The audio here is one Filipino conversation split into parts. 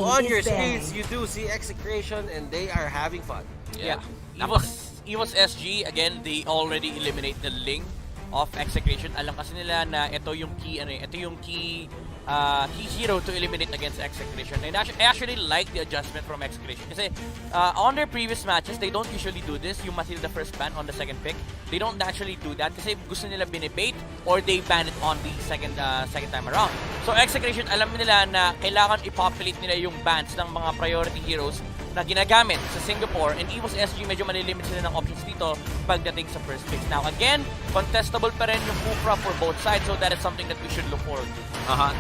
now on your banned. screens, you do see Execration and they are having fun. Yeah. Evos SG, again, they already eliminate the Ling of Execration. Alam kasi nila na ito yung key, key hero to eliminate against Execration. And I actually like the adjustment from Execration kasi on their previous matches, they don't usually do this. Yung Matilda first ban on the second pick, they don't actually do that kasi gusto nila binibait or they ban it on the second time around. So Execration, alam nila na kailangan i-populate nila yung bans ng mga priority heroes na ginagamit sa Singapore, and Evos SG medyo malilimit sila ng options dito pagdating sa first picks. Now again, contestable pa rin yung Kufra for both sides, so that is something that we should look forward to.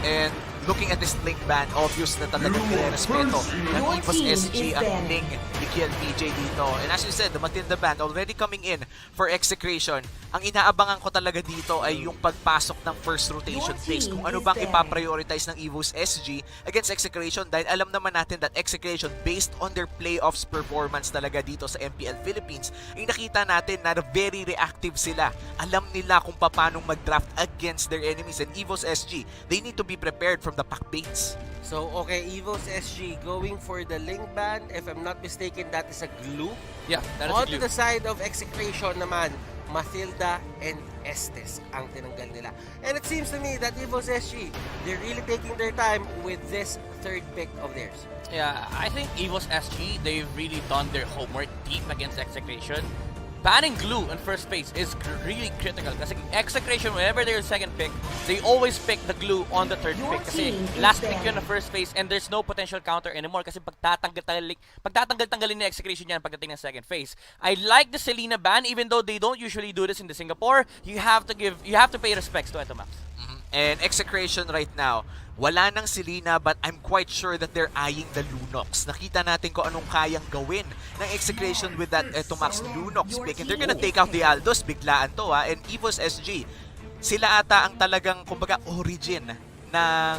And looking at this Link ban, obvious na talagang nire-respeto ng Evos SG ang Link ni KLVJ dito. And as you said, the Matilda ban already coming in for Execration. Ang inaabangan ko talaga dito ay yung pagpasok ng first rotation picks. Kung ano bang ipaprioritize ng Evos SG against Execration, dahil alam naman natin that Execration, based on their playoffs performance talaga dito sa MPL Philippines, ay nakita natin na very reactive sila. Alam nila kung paano mag-draft against their enemies. And Evos SG, they need to be prepared from the pack baits. So, okay, Evos SG going for the Link ban. If I'm not mistaken, that is a glue. Yeah, that is On a glue. to the side of Execration naman, Matilda and Estes ang tinanggal nila. And it seems to me that Evos SG, they're really taking their time with this third pick of theirs. Yeah, I think Evos SG, they've really done their homework deep against Execration. Banning glue in first phase is really critical kasi Execration, whenever they're second pick, they always pick the glue on the third pick kasi last pick yun na first phase and there's no potential counter anymore kasi pagtatanggal-tanggalin ni Execration yan pagdating ng second phase. I like the Selena ban even though they don't usually do this in the Singapore. You have to pay respects to Etomax. And Execration right now, wala nang Selena but I'm quite sure that they're eyeing the Lunox. Nakita natin kung anong kayang gawin ng Execration with that Etomax Lunox pick. And they're gonna take out the Aldos, biglaan to ha. And Evos SG, sila ata ang talagang, kumbaga, origin ng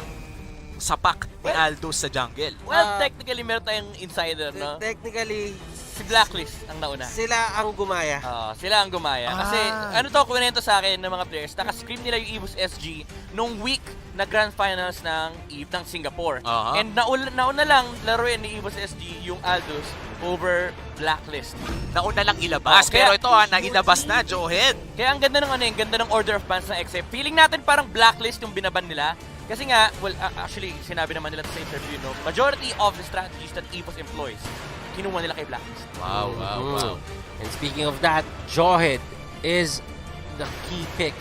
sapak ni Aldos sa jungle. Well, technically meron tayong insider, no? Technically, Si Blacklist ang nauna. sila ang gumaya. Sila ang gumaya. Kasi ano to, kunento sa akin ng mga players, nakascream nila yung Evos SG nung week na Grand Finals ng EVE ng Singapore. And nauna lang laruin ni Evos SG yung Aldos over Blacklist. Nauna lang ilabas. Pero ito nailabas na, Joehead. Kaya ang ganda ng ganda ng order of bans ng XF. Feeling natin parang Blacklist yung binaban nila. Kasi nga, well, actually, sinabi naman nila sa interview, no? Majority of the strategies that Evos employs, kinuha nila kay Blacklist. Wow. And speaking of that, Jawhead is the key pick.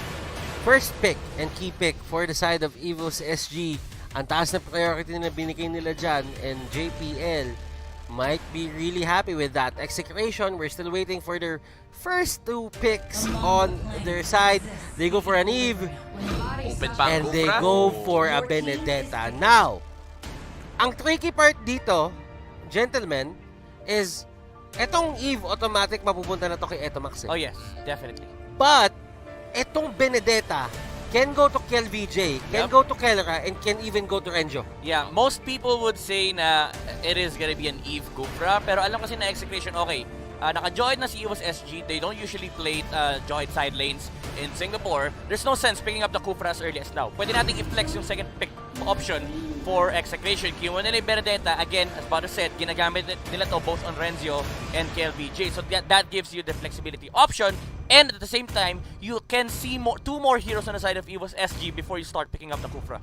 First pick and key pick for the side of Evos SG. Ang taas na priority na binigay nila dyan, and JPL might be really happy with that. Execration, we're still waiting for their first two picks on their side. They go for an Eve, Open pa ang and they Kufra. go for a Benedetta. Now, ang tricky part dito, gentlemen, is etong Eve automatic mapupunta na to kay Etomax. Oh yes, definitely. But, etong Benedetta can go to KLVJ, can go to Kelra, and can even go to Renjo. Yeah, most people would say na it is gonna be an Eve Kufra, pero alam kasi na Execration, okay, naka-join na si Evos SG, they don't usually play join side lanes in Singapore. There's no sense picking up the Kufra as early as now. Pwede nating i-flex yung second pick option for Execration. Kinuha nila yung Benedetta, again, as Bado said, ginagamit nila to both on Renzo and KLVJ. So that gives you the flexibility option. And at the same time, you can see two more heroes on the side of Evos SG before you start picking up the Kufra.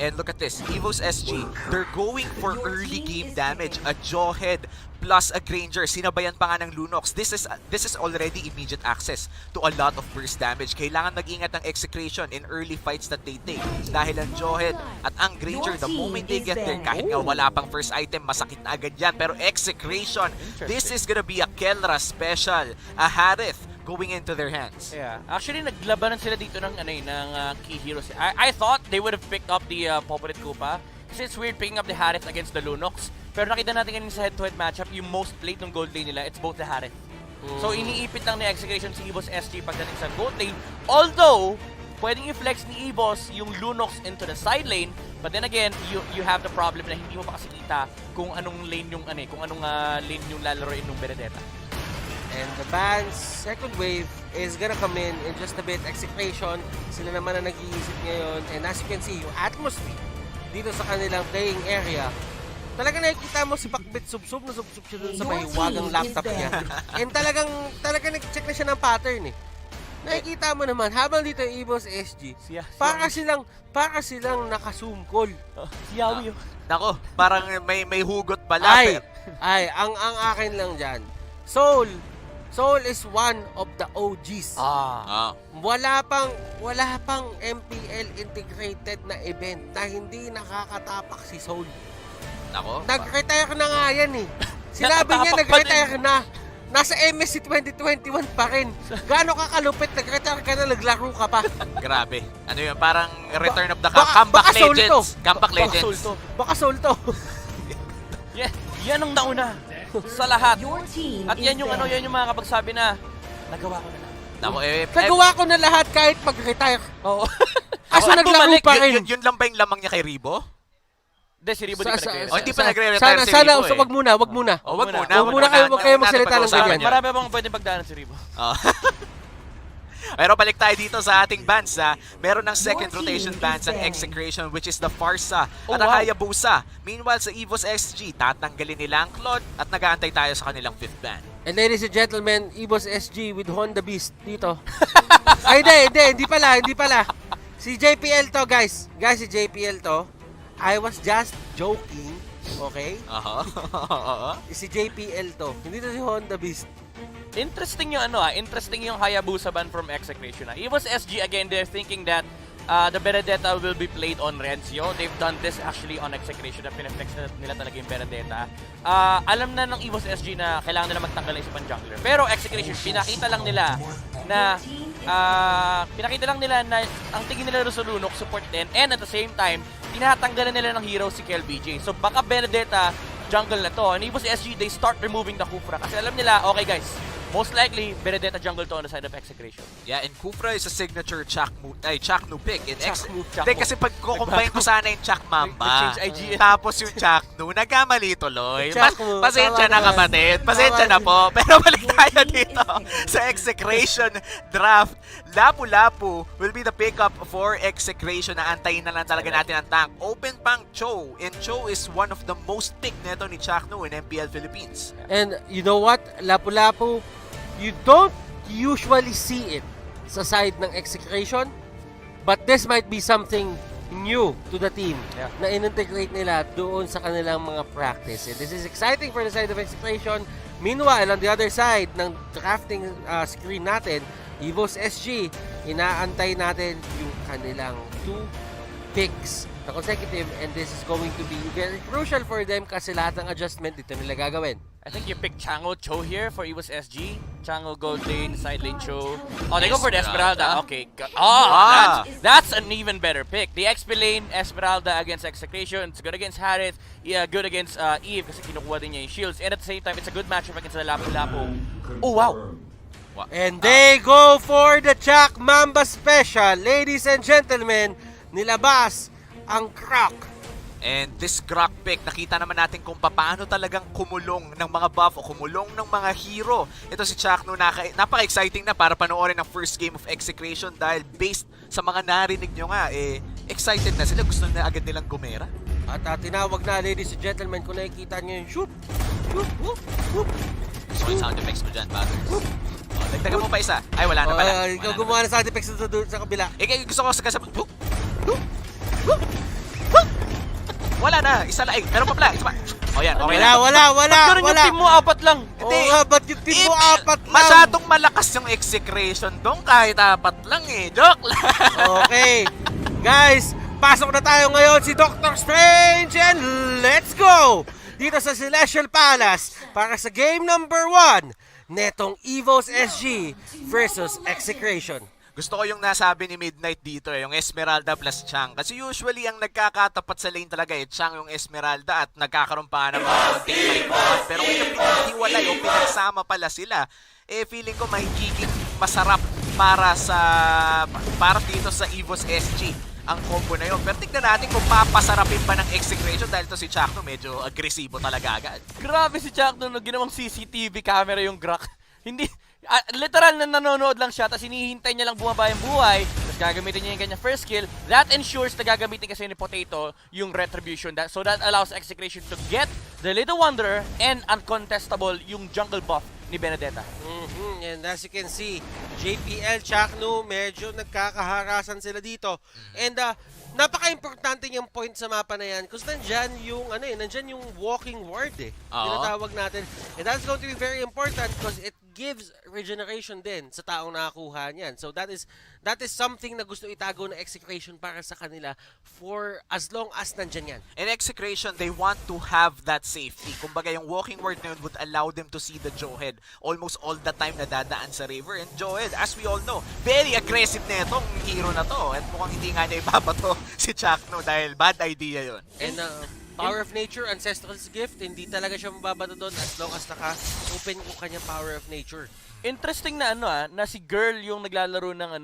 And look at this, Evos SG, they're going for early game damage. A Jawhead plus a Granger, sinabayan pa nga ng Lunox. This is already immediate access to a lot of burst damage. Kailangan mag-ingat ng Execration in early fights that they take. Dahil ang Jawhead at ang Granger, the moment they get there, kahit nga wala pang first item, masakit na agad yan. Pero Execration, this is gonna be a Kelra special, a Harith going into their hands. Yeah. Actually, naglabanan sila dito ng key heroes. I thought they would have picked up the Populate Kupa. Kasi it's weird picking up the Harith against the Lunox. Pero nakita natin kanina sa head-to-head matchup, yung most played ng gold lane nila, it's both the Harith. So, iniipit lang ni Execration si Evos SG pagdating sa gold lane. Although, pwedeng i-flex ni Evos yung Lunox into the side lane. But then again, you have the problem na hindi mo pa kasi kita kung anong lane yung lane yung lalaroin ng Benedetta. And the band's second wave is gonna come in just a bit. Execration, sila naman na nag-iisip ngayon. And as you can see, yung atmosphere dito sa kanilang playing area talagang nakikita mo si Bakbet subsub na subsub siya dun sa mahiwagang laptop niya. And talagang nag-check na siya ng pattern eh. Nakikita mo naman, habang dito yung Evos SG, para silang naka-zoom call. Si Yawi yun. Nako, parang may hugot pala. Ang akin lang dyan, Soul is one of the OGs. Wala pang MPL integrated na event na hindi nakakatapak si Soul. Nako. Nag-retire na nga yan eh. Sinabi niya nag-retire na. Nasa MSC 2021 pa rin. Gaano ka kalupit, nag-retire ka na, naglaro ka pa. Grabe. Ano yun, parang Return of the Comeback Legends. Comeback Legends. Baka Soul to. Yan ang nauna sa lahat. At yan yung mga kapagsabi na nagawa ko na lang. Nako, Nagawa ko na lahat kahit mag-retire. Oo. Kaso naglaro pa rin. Yun lang ba yung lamang niya kay Ribo? Hindi, si Ribo di pa nag-retire. Hindi pa nagre-retire si Ribo eh. Wag muna. Wag muna kayo magsalita ng ganyan. Marami bang pwedeng pagdaanan si Ribo. Pero balik tayo dito sa ating bans. Meron ng second rotation bans ang Execration, which is the Farsa at ang Hayabusa. Meanwhile sa Evos SG, tatanggalin nila ang Claude at nag-aantay tayo sa kanilang 5th ban. And ladies and gentlemen, Evos SG with Honda Beast dito. Ay, hindi pala. Si JPL to, guys. Guys, si JPL to. I was just joking, okay? Si JPL to. Hindi to si Honda Beast. Interesting yung Hayabusa ban from Execration. Evos SG, again, they're thinking that the Benedetta will be played on Rencio. They've done this actually on Execration na pinaflex nila talaga yung Benedetta. Alam na ng Evos SG na kailangan nila magtanggal ng isa pang jungler. Pero Execration, pinakita lang nila na ang tingin nila sa Lunok, support din. And at the same time, tinatanggalan nila ng hero si KLBJ. So baka Benedetta jungle na to. And Evos SG, they start removing the Kufra. Kasi alam nila, okay guys, most likely, Benedetta jungle to on the side of Execration. Yeah, and Kufra is a signature Chaknu pick. Chaknu. Kasi pag kukumpain ko sana yung Chak Mamba, tapos yung Chaknu, nagkamali tuloy. Pasensya na kapatid, pasensya na po. Pero balik tayo dito sa Execration draft. Lapu-Lapu will be the pickup for Execration na antayin na lang talaga natin ang tank. Open pang Cho, and Cho is one of the most picked neto ni Chaknu in MPL Philippines. And you know what? Lapu-Lapu, you don't usually see it sa side ng Execration, but this might be something new to the team na in-integrate nila doon sa kanilang mga practice. And this is exciting for the side of Execration. Meanwhile, on the other side ng drafting screen natin, Evos SG, inaantay natin yung kanilang 2 picks na consecutive, and this is going to be very crucial for them kasi lahat ng adjustment dito nila gagawin. I think you pick Chango Cho here for Evos SG. Chango gold lane, side lane Cho. Oh, they go for the Esmeralda. Okay. That's an even better pick. The XP lane, Esmeralda against Execration. It's good against Harith. Yeah, good against Eve kasi kinukuha din niya yung shields. And at the same time, it's a good matchup against the Lapu-Lapu. Oh, wow. And they go for the Chak Mamba special. Ladies and gentlemen, nilabas ang Croc. And this Grok pick, nakita naman natin kung paano talagang kumulong ng mga buff o kumulong ng mga hero. Ito si Chaknu, napaka-exciting na para panoorin ang first game of Execration dahil based sa mga narinig nyo nga, excited na sila. Gusto na agad nilang gumera. At tinawag na, ladies and gentlemen, kung nakikita nyo yung shoot. Gusto ko yung sound effects mo dyan, Batters. Dagdagan mo pa isa. Ay, wala na pala. Ikaw gumawa ng sound effects sa kabila. Gusto ko sa wala na, isa lang. Meron pa pala, isa pa. O yan, okay na. Wala. Ba't yung team mo 4 lang? Oo nga, ba't yung team mo 4 lang? Masyadong malakas yung Execration dong kahit 4 lang eh. Joke lang. Okay. Guys, pasok na tayo ngayon si Dr. Strange and let's go! Dito sa Celestial Palace para sa game number 1 netong Evos SG versus Execration. Gusto ko yung nasabi ni Midnight dito yung Esmeralda plus Chang. Kasi usually ang nagkakatapat sa lane talaga Chang yung Esmeralda at nagkakaroon pa ng mga konting fight. Pero kung pinaghiwalay o pinagsama pala sila, feeling ko magiging masarap para dito sa Evos SG ang combo na yun. Pero tignan natin kung papasarapin pa ng Execration dahil to si Chakno medyo agresibo talaga agad. Grabe si Chakno, ginawang CCTV camera yung Grok. Hindi, literal na nanonood lang siya, tapos hinihintay niya lang bumaba yung buhay, tapos Tapos gagamitin niya yung kanyang first skill. That ensures na gagamitin kasi ni Potato yung Retribution. So that allows Execration to get the Little Wanderer and uncontestable yung jungle buff ni Benedetta. And as you can see, JPL, Chaknu, medyo nagkakaharasan sila dito. And napaka-importante yung point sa mapa na yan kasi nandyan yung walking ward tinatawag natin. And that's going to be very important because it gives regeneration din sa taong nakakuha niyan. So that is something na gusto itago ng Execration para sa kanila for as long as nandyan yan. In Execration, they want to have that safety. Kumbaga yung walking ward na yun would allow them to see the Jawhead almost all the time na dadaan sa river. And Jawhead, as we all know, very aggressive na itong hero na to. At mukhang hindi nga niya ibabato si Chakno dahil bad idea yun. And Power of Nature, Ancestral's Gift, hindi talaga siya mababato doon as long as naka-open yung kanyang Power of Nature. Interesting na na si Girl yung naglalaro ng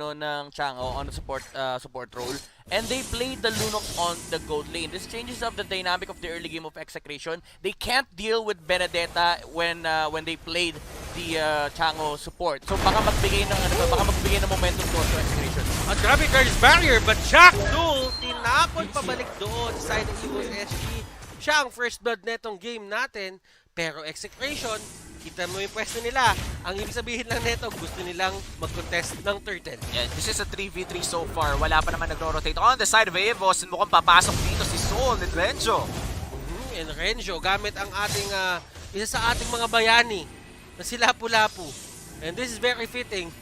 Chang'o on the support role, and they played the Lunox on the gold lane. This changes up the dynamic of the early game of Execration. They can't deal with Benedetta when they played the Chang'o support. So baka magbigay ng momentum to Execration. At grabe Girl's barrier, but Jack Duel tinapon pabalik doon sa side ng Evos SG. Siya ang first blood netong game natin, pero Execration, kita mo yung pwesto nila. Ang ibig sabihin lang neto, gusto nilang mag-contest ng turtle. Yeah, this is a 3v3 so far. Wala pa naman nagro-rotate on the side of Evos. Mukhang papasok dito si Soul and Renjo. And Renjo, gamit ang ating, isa sa ating mga bayani na si Lapu-Lapu. And this is very fitting.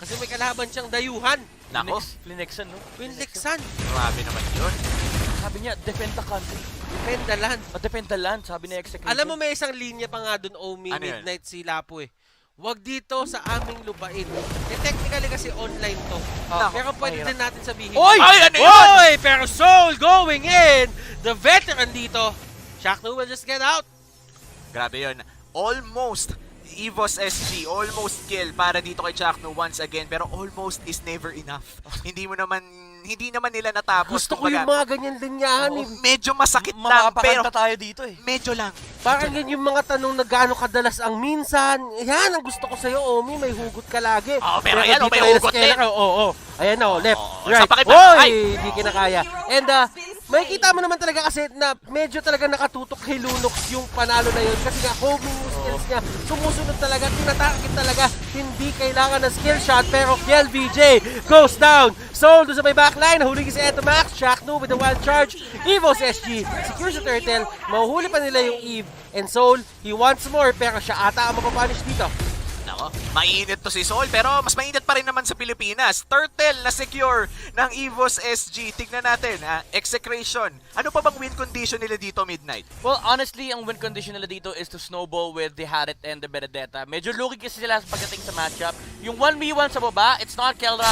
Kasi may kalaban siyang dayuhan. Nako. Linexan, no? Winlexan. Grabe naman yun. Sabi niya, defend the country. Defend the land. Defend the land, sabi ni Execration. Alam mo, may isang linya pa nga dun, Omi, ano Midnight si Lapu Huwag dito sa aming lupain. Technically kasi online to. Pero pwede din natin sabihin. Oy! Ano yun? Oy! Pero Soul going in! The veteran dito. Chaknu will just get out. Grabe yun. Almost Evos SG, almost kill para dito kay Chakno once again, pero almost is never enough. Hindi naman nila natapos. Gusto ko yung mga ganyan linyahan. Medyo masakit lang, pero tayo dito medyo lang. Parang yan yung mga tanong na gaano kadalas ang minsan. Yan ang gusto ko sa'yo, Omi. May hugot ka lagi. Pero ayan, dito may tayo hugot sa din. Ayan left, right. Sapakit pa. Oy! Hindi kinakaya. And makikita mo naman talaga kasi na medyo talaga nakatutok kay Lunox yung panalo na yun. Kasi nga, homing skills niya. Sumusunod talaga, tinatakit talaga. Hindi kailangan ng skill shot. Pero LVJ goes down. Soul doon sa may backline. Nahuli si Eto Max. Chaknu with the wild charge. Evos SG secures the turtle. Mahuhuli pa nila yung Eve. And Soul, he wants more. Pero siya ata ang mapapunish dito. Nako, mainit to si Soul, pero mas mainit pa rin naman sa Pilipinas. Turtle na secure ng Evos SG. Tignan natin, Execration. Ano pa bang win condition nila dito, Midnight? Well, honestly, ang win condition nila dito is to snowball with the Harit and the Benedetta. Medyo lugi kasi sila pagdating sa matchup. Yung 1v1 sa baba, it's not Keldra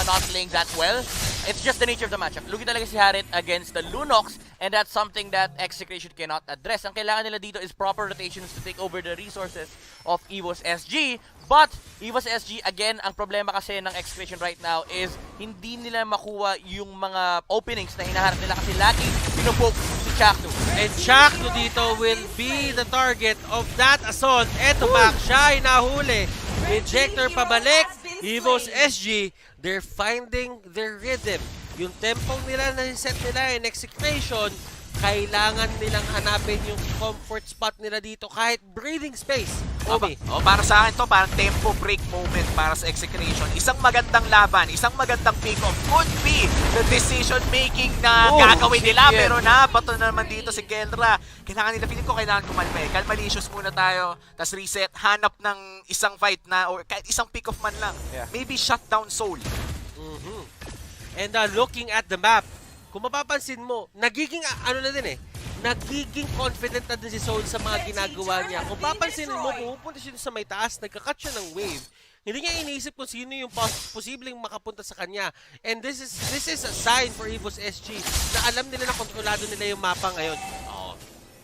not playing that well. It's just the nature of the matchup. Lugi talaga si Harit against the Lunox, and that's something that Execration cannot address. Ang kailangan nila dito is proper rotations to take over the resources of Evos SG. But Evos SG, again, ang problema kasi ng Execration right now is hindi nila makuha yung mga openings na hinaharap nila kasi lagi pinupoke si Chaknu. And Chaknu dito will be the target of that assault. Eto back, siya ay nahuli. Ejector pabalik. Evos SG, they're finding their rhythm. Yung tempo nila na set nila in Execration, kailangan nilang hanapin yung comfort spot nila dito kahit breathing space. Omi. Para sa akin to, parang tempo break moment para sa Execration. Isang magandang laban, isang magandang pick-off could be the decision making na gagawin nila. Pero bato na naman dito si Keldra. Kailangan kumalma Kalmalicious muna tayo, tas reset, hanap ng isang fight na, or kahit isang pick-off man lang. Yeah. Maybe shut down Soul. And looking at the map, kung mapapansin mo, nagiging nagiging confident na din si Soul sa mga ginagawa niya. Kung papansinin mo, pumupunta siya sa may taas, nagka-cut siya ng wave. Hindi niya iniisip kung sino yung posibleng makapunta sa kanya. And this is a sign for Evos SG na alam nila na kontrolado nila yung mapa ngayon.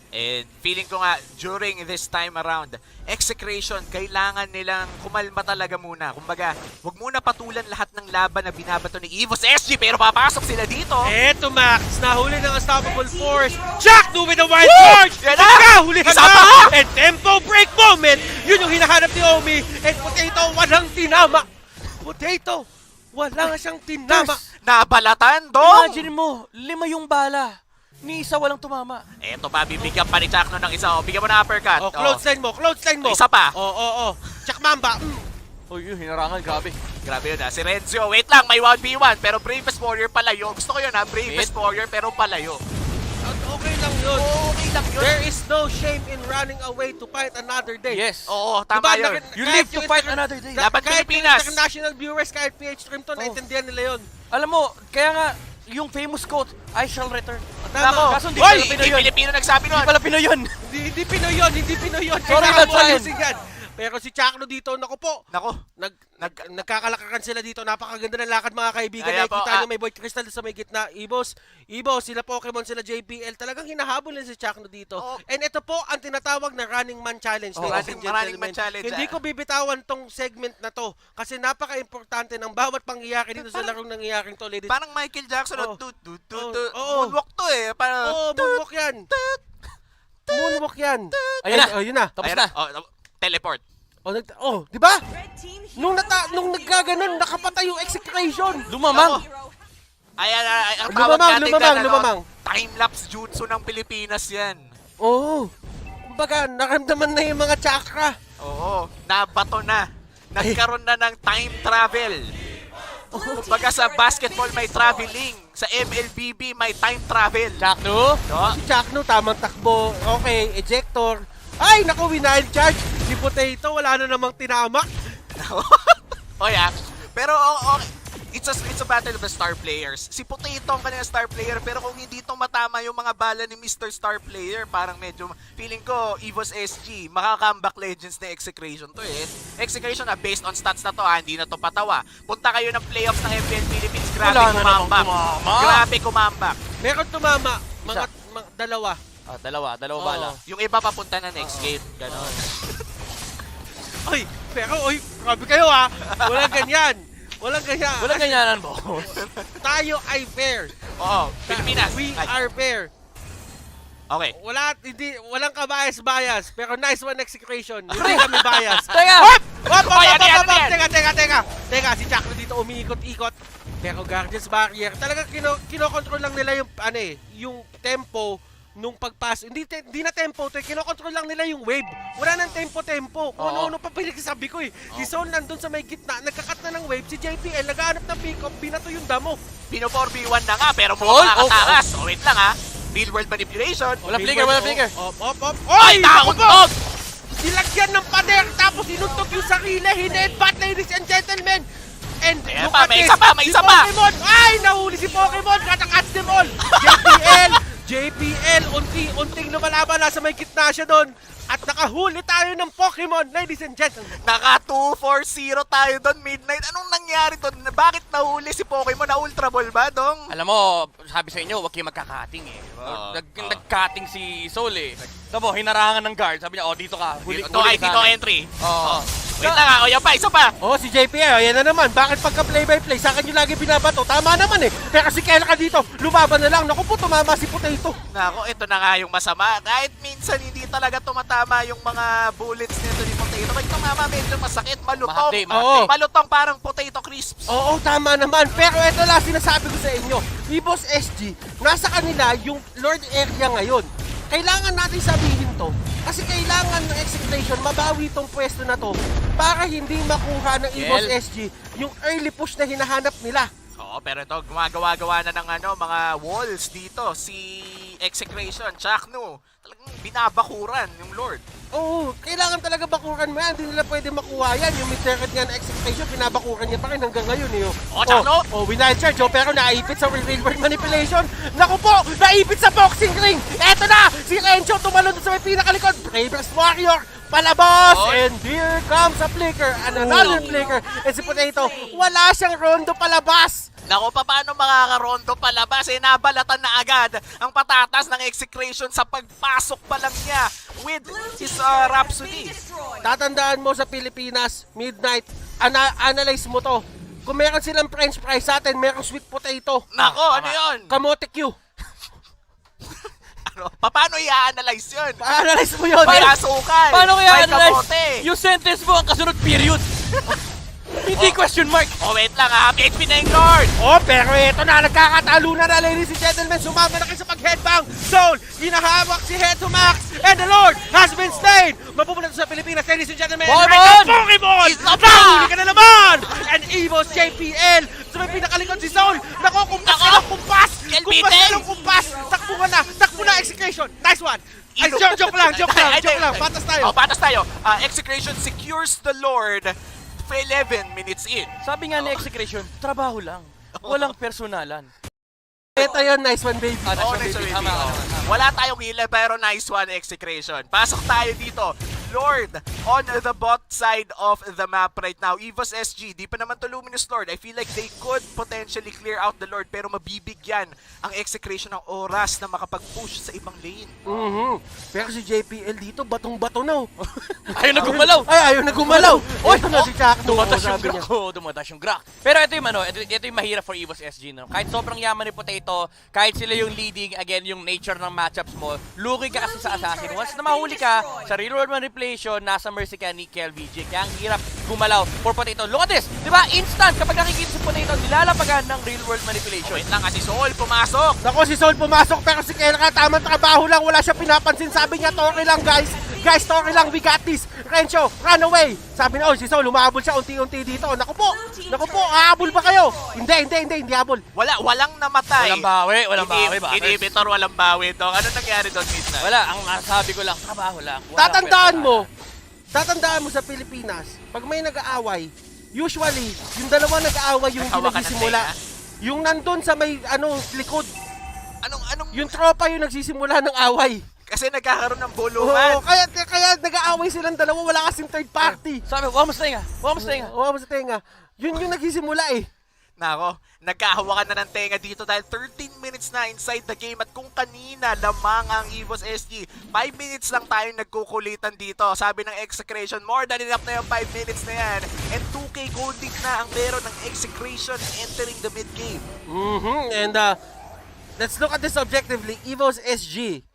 And feeling ko nga, during this time around, Execration, kailangan nilang kumalma talaga muna. Kumbaga, huwag muna patulan lahat ng laban na binabato ni Evos SG, pero papasok sila dito. Eto Max, nahuli ng Unstoppable Force. Chaknu with the wild charge! Yan na! Hulihan Isa na! pa! And tempo break moment! Yun yung hinahanap ni Omi. And Potato, walang tinama. Potato, Wala siyang tinama. Nabalatan, Dong! Imagine mo, 5 yung bala. Ni isa walang tumama. Eto pa, bibigyan pa ni Chakno ng isa. Bigyan mo ng uppercut. Oh, clothesline mo, clothesline mo. Isa pa. Oo. Chak Mamba. Uy, yun, hinarangan, grabe. Grabe yun ha. Si Renzo, wait lang, may 1v1. Pero Bravest Warrior palayo. Gusto ko yun ha, Bravest Warrior pero palayo. Okay lang yun. Okay lang yun. There is no shame in running away to fight another day. Yes. Oo, tama yun. You live to fight another day. Laban Kahit Pilipinas. yung international viewers, kahit PH Stream to, naintindihan nila yun. Alam mo, kaya nga, yung famous quote, I shall return. Nako. Kaso hindi Hoy, pala Pinoy hindi yun. Pilipino nagsabi nun. Hindi pala Pinoy yun. Hindi Pinoy yun. Sorry, Kailangan that's mo fine. ayusin yan. Pero si Chakno dito, naku po, Nako. nagkakalakakan sila dito. Napakaganda ng lakad mga kaibigan. Ayan po, Nakikita nyo may Void Crystal sa may gitna. Evos, sila Pokemon, sila JPL. Talagang hinahabol nila si Chakno dito. Oh. And ito po ang tinatawag na Running Man Challenge. ladies and Running gentlemen. Man Challenge. Hindi ko bibitawan tong segment na to kasi napaka-importante ng bawat pangyayari dito sa larong nangyayaring to, ladies. Parang Michael Jackson. Oo. Oo. Moonwalk to eh. Parang... Oo, moonwalk yan. Moonwalk yan. Ayun na. Ayun na. Tapos Ayan na. Teleport. Di ba? Nung nagkaganon, nakapatay yung Execration. Lumamang. Ayan, ang tawag natin Lumamang. Time-lapse jutsu ng Pilipinas yan. Oo. Kumbaga, naramdaman na yung mga chakra. Oo, nabato na. Nagkaroon na ng time travel. Kumbaga sa basketball may traveling. Sa MLBB may time travel. Chakno. No? Si Chakno, tamang takbo. Okay, ejector. Ay, naku, wild charge. Si Potato, wala na namang tinamak. Oh yeah. Pero it's a battle of the star players. Si Potato ang kanyang star player, pero kung hindi to matama yung mga bala ni Mr. Star Player, parang medyo feeling ko Evos SG, maka-comeback legends na Execration to eh. Execration na based on stats na to, hindi na to patawa. Punta kayo ng playoffs ng MPL Philippines, grabe Wala na namang kumambak. tumama. Grabe kumambak. Meron tumama, mga dalawa. Dalawa Oo. bala. Yung iba papunta na next game, ganon. Ay, pero, grabe kayo ha. Walang ganyan. Walang ganyanan, boss. Tayo ay fair. Oo, Pilipinas. We Ay, are fair. okay. Walang ka-bias, pero nice one Execration. Hindi kami bias. Teka! Teka, si Chakno dito umiikot-ikot. Pero Guardians Barrier, talagang kinokontrol lang nila yung tempo nung pagpasok. Hindi na tempo to, kinokontrol lang nila yung wave. Wala nang tempo-tempo. Kung ano-ano pa sabi ko eh. Si Sol nandun sa may gitna, nagkakat na ng wave. Si JPL, naghahanap ng pick-up, binato yung damo. Pino 4v1 na nga, pero mukhang makakatakas. So wait lang ha. Real world manipulation. Wala flicker. Op. Ay, takot! Dilagyan ng pader, tapos inuntog yung sarili. Hinedbat, ladies and gentlemen. And Ayan look pa, at may this. isa pa, may Si isa pa. Pokemon, ay, nahuli si Pokemon. Kata-catch them all. JPL, unting lumalaban. Nasa may gitna siya doon. At nakahuli tayo ng Pokemon, ladies and gentlemen. Naka 2-4-0 tayo doon, midnight. Anong nangyari doon? Bakit nahuli si Pokemon? Na Ultra Ball ba, Dong? Alam mo, sabi sa inyo, huwag kayo magkakating eh. Nag-cutting si Soul eh. Tabo, hinarangan ng guard. Sabi niya, dito ka. Huli No ID, ka no namin. entry. Oo. Wait lang ha, yan pa, isa pa. Si JPL, ayan na naman. Bakit pagka play-by-play, sa akin yung lagi binabato? Tama naman eh. Pero si Kela ka dito, lumaban na lang. Naku po, tumama si Potato. Nako, ito na nga yung masama. Kahit minsan hindi talaga tumatama yung mga bullets nito ni Potato. Pag tumama, medyo masakit, malutong. Mahati. Malutong parang potato crisps. Oo, tama naman. Pero ito lang sinasabi ko sa inyo. Evos SG, nasa kanila yung Lord Area ngayon. Kailangan natin sabihin to kasi kailangan ng Execration mabawi tong pwesto na to para hindi makuha ng Evos SG yung early push na hinahanap nila. Oo, pero ito, gumagawa-gawa na ng mga walls dito. Si Execration, Chakno, talagang binabakuran yung Lord. Oo, kailangan talaga bakuran mo yan. Hindi nila pwede makuha yan. Yung mid-circuit nga na Execration, binabakuran niya pa rin hanggang ngayon. Chakno! Wild charge, pero naipit sa real world manipulation. Naku po, naipit sa boxing ring. Eto na, si Renzo tumalon sa may pinakalikod. Bravest Warrior, palabas. And here comes a flicker, and another flicker. And si Potato, wala siyang rondo palabas. Nako, paano makakarondo palabas? Nabalatan na agad ang patatas ng Execration sa pagpasok pa lang niya with his Rhapsody. Tatandaan mo sa Pilipinas, midnight, analyze mo to. Kung meron silang french fries sa atin, merong sweet potato. Nako, ano yun? Kamote Q. Paano i-analyze yun? Analyze mo yun. May asukal. Paano kaya may analyze? kamote. Yung sentence mo ang kasunod period. Hindi question mark! Oh, wait lang ha. PHP na yung Lord. Oh, pero ito na, nagkakatalo na, ladies and gentlemen. Sumama na kayo sa pag-headbang. Soul, hinahawak si Head to Max. And the Lord has been slain. Mapupunta sa Pilipinas, ladies and gentlemen. Pokemon! Pokemon! Nahuli ka na naman! And Evos JPL. Sa may pinakalikod si Soul. Nakukumpas ka ng kumpas. Kumpas ka ng kumpas. Takbo ka na. Takbo na, Execration. Nice one. Ay, joke lang. Patas tayo. Oh, patas tayo. Execration secures the Lord 11 minutes in. Sabi nga ni Execration, trabaho lang. Walang personalan. Ito yun, nice one, baby. Oh, nice one, baby. Wala tayong healer pero nice one, Execration. Pasok tayo dito. Lord on the bot side of the map right now. Evos SG, di pa naman to Luminous Lord. I feel like they could potentially clear out the Lord pero mabibigyan ang Execration ng oras na makapag-push sa ibang lane. Pero si JPL dito, batong-bato na. Ayaw na gumalaw! Ayaw na gumalaw! Ito na si Chak. Dumatas yung Grak. Dumatas yung Grak. Pero ito yung ito yung mahirap for Evos SG. No? Kahit sobrang yaman ni Potato, kahit sila yung leading, again, yung nature ng matchups mo, lugi ka kasi sa Assassin. Once na mahuli ka, sa real world manipulation, nasa mercy ka ni KLVJ. Kaya ang hirap gumalaw for Potato. Look at this! Diba? Instant! Kapag nakikita si Potato, nilalapagan ng real world manipulation. Wait lang, si Soul pumasok! Nako, si Soul pumasok pero si Kelka tamang trabaho lang. Wala siya pinapansin. Sabi niya, Tori lang guys. Guys, Tori lang, we got this. Rencho, run away. Sabi na, oh, si Soul, humahabol siya unti-unti dito. Naku po, hahabol ba kayo? Hindi habol. Walang namatay. Walang bawi. Inhibitor, walang bawi, Dong. Ano nangyari doon, Midnight? Wala, ang nasabi ko lang, trabaho lang. Tatandaan mo sa Pilipinas, pag may nag-aaway, usually, yung dalawa nag-aaway yung hindi nagsisimula. Yung nandun sa may, likod. Anong? Yung tropa yung nagsisimula ng away. Kasi nagkakaroon ng buluhan. Oo, kaya nag-aaway silang dalawa, wala kasing third party. Sabi, huwag mo sa tenga. Yun yung nagsisimula eh. Nako, nagkahawakan na ng tenga dito dahil 13 minutes na inside the game at kung kanina lamang ang Evos SG, 5 minutes lang tayong nagkukulitan dito. Sabi ng Execration, more than enough na yung 5 minutes na yan. And 2K gold lead na ang meron ng Execration entering the mid game. And let's look at this objectively. Evos SG,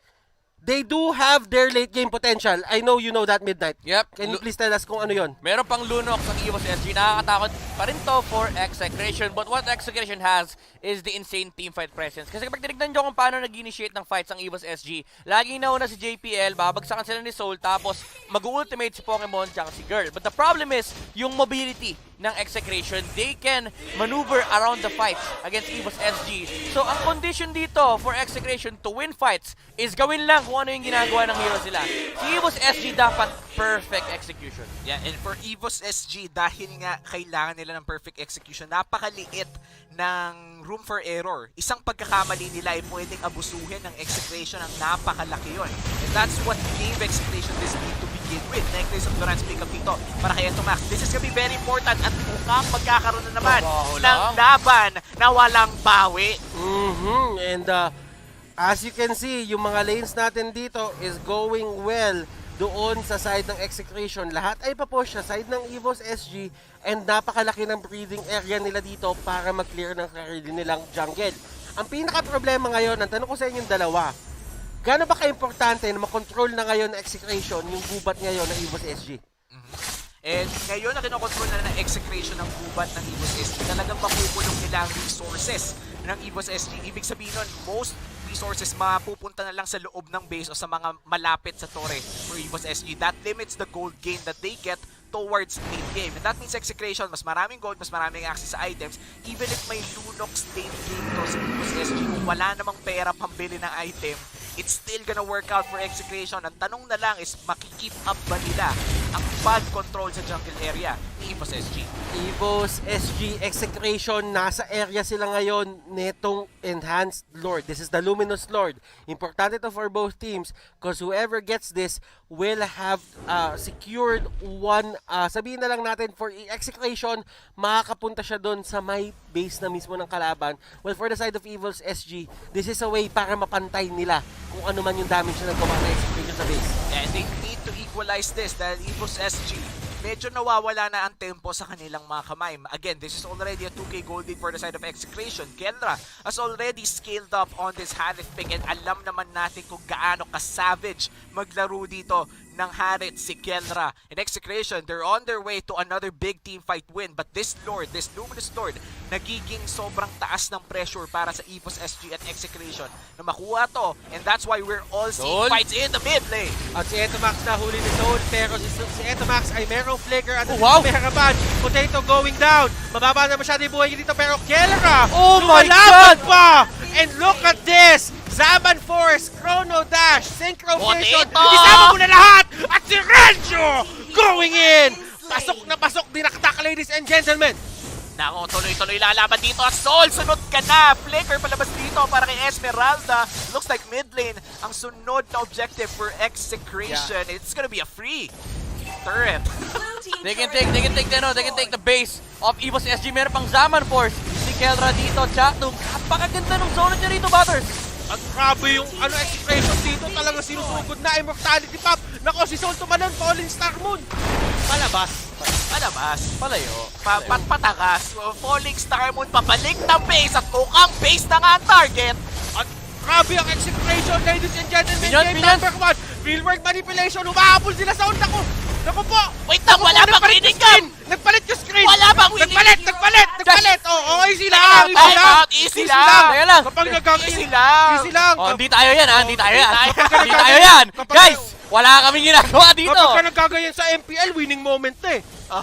they do have their late game potential. I know you know that, Midnight. Yep. Can you please tell us kung ano yon? Meron pang lunok sa Evos SG. Nakakatakot pa rin to for Execration. But what Execration has is the insane teamfight presence. Kasi kapag tinignan nyo kung paano nag-initiate ng fights ang Evos SG, laging nauna si JPL, babagsakan sila ni Soul, tapos mag-ultimate si Pokemon tsaka si Girl. But the problem is, yung mobility ng Execration, they can maneuver around the fights against Evos SG. So, ang condition dito for Execration to win fights is gawin lang kung ano yung ginagawa ng heroes nila. Si Evos SG dapat perfect execution. Yeah, and for Evos SG, dahil nga kailangan nila ng perfect execution, napakaliit ng room for error. Isang pagkakamali nila ay pwedeng abusuhin ng Execration, ang napakalaki yun. And that's what gave Execration this lead to begin with. Necklace of Duran's pick up dito para kay Eto Max. This is gonna be very important at mukhang magkakaroon na naman ng laban na walang bawi. And as you can see, yung mga lanes natin dito is going well doon sa side ng Execration. Lahat ay papush sa side ng Evos SG and napakalaki ng breathing area nila dito para mag-clear ng sarili nilang jungle. Ang pinaka-problema ngayon, ang tanong ko sa inyong dalawa, gaano ba ka-importante na makontrol na ngayon ng Execration yung gubat ngayon ng Evos SG? And ngayon na kinokontrol na ng Execration ng gubat ng Evos SG, talagang makukulong nila ang resources ng Evos SG. Ibig sabihin nun, most resources mapupunta na lang sa loob ng base o sa mga malapit sa torre for Evos SG. That limits the gold gain that they get towards late game. And that means Execration, mas maraming gold, mas maraming access sa items. Even if may Lunox late game to sa Evos SG, kung wala namang pera pambili ng item, it's still gonna work out for Execration. Ang tanong na lang is, makikip up ba nila ang bad control sa jungle area ni Evos SG? Evos SG Execration, nasa area sila ngayon netong Enhanced Lord. This is the Luminous Lord. Importante to for both teams because whoever gets this will have secured one, sabihin na lang natin for Execration, makakapunta siya doon sa may base na mismo ng kalaban. Well, for the side of Evos SG, this is a way para mapantay nila kung ano man yung damage na nagawa ng Execration sa base. And they need to equalize this dahil Evos SG, medyo nawawala na ang tempo sa kanilang mga kamay. Again, this is already a 2K gold lead for the side of Execration. Kendra has already scaled up on this Harith pick and alam naman natin kung gaano ka-savage maglaro dito ng Harit si Kelra. In Execration, they're on their way to another big team fight win. But this Lord, this Luminous Lord, nagiging sobrang taas ng pressure para sa Evos SG at Execration na makuha to. And that's why we're all seeing fights in the mid lane. At si Etomax na huli ni Zone, pero si Etomax ay merong flicker at Wow! Mehraban. Potato going down. Mababa na masyado yung buhay niya dito, pero Kelra! Oh my lumalaban God! pa! And look at this! Zaman Force, Chrono Dash, Synchro Vision, Potato! isama mo na lahat! At si Renjo going in! Pasok na pasok, dinaktak, ladies and gentlemen! Nako, tuloy-tuloy lalaban dito at Sol, sunod ka na! Flicker palabas dito para kay Esmeralda. Looks like mid lane ang sunod na objective for Execration. It's gonna be a free turret. They can take the base of Evos SG. Meron pang Zaman Force. Si Kelra dito, Chatung. Napakaganda ng zone niya rito, Butters. At grabe yung Execration dito, talaga sinusugod na Immortality Pop. Nako, si Sol tumalon, Falling Star Moon. Palabas. Palayo. Patakas. Falling Star Moon, pabalik ng base at mukhang base na nga ang target. At grabe ang Execration, ladies and gentlemen. Pinyon, Game pinyon. number 1. Real world manipulation, humahabol sila sa onda ko. Naku po. Wait lang, wala bang reading cam? Nagpalit yung screen. Wala bang winning? Nagpalit. Oh, easy lang. Easy lang. Teka lang. Kapag Easy lang. Easy lang. Oh, hindi tayo yan, ha? Hindi tayo yan. Kapag Hindi tayo yan. kapag- Guys, wala kaming ginagawa dito. Kapag ka nagkagayan sa MPL, winning moment na eh. Oh,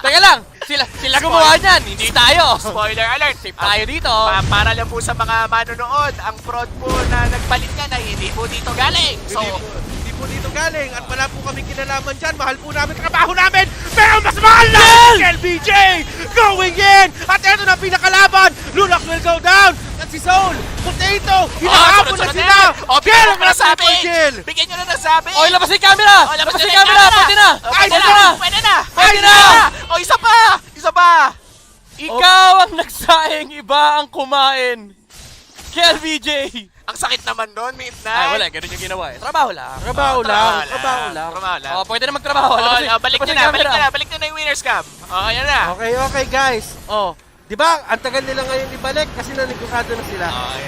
teka lang. Sila gumawa niyan. Hindi tayo. Spoiler alert. Safe tayo dito. Para lang po sa mga manonood, ang fraud po na nagpalit niya na hindi po dito galing. So, Hindi po dito galing at wala po kaming kinalaman dyan. Mahal po namin trabaho namin. Pero mas mahal na LBJ going in. At eto na pinakalaban. Lunak will go down. At si Soul, Potato, hinahabol na sila. O, bigyan nyo na Kill! nasabi. Kill! Bigyan nyo na nasabi. Oh, labas yung camera. O, labas yung na yung camera. Pwede na. Pwede Pwede na. na. Pwede na. Pwede na. O, isa pa. Ikaw ang nagsaing, iba ang kumain. KLBJ. Ang sakit naman nun, Midnight. Ay, wala. Ganun yung ginawa eh. Trabaho lang. Trabaho lang. Trabaho lang. Oh, pwede na magtrabaho. Balik nyo na yung winner's cam. O, ayan na. Okay, guys. Oh, di ba? Ang tagal nila ngayon ibalik kasi nanigurado na sila. Okay.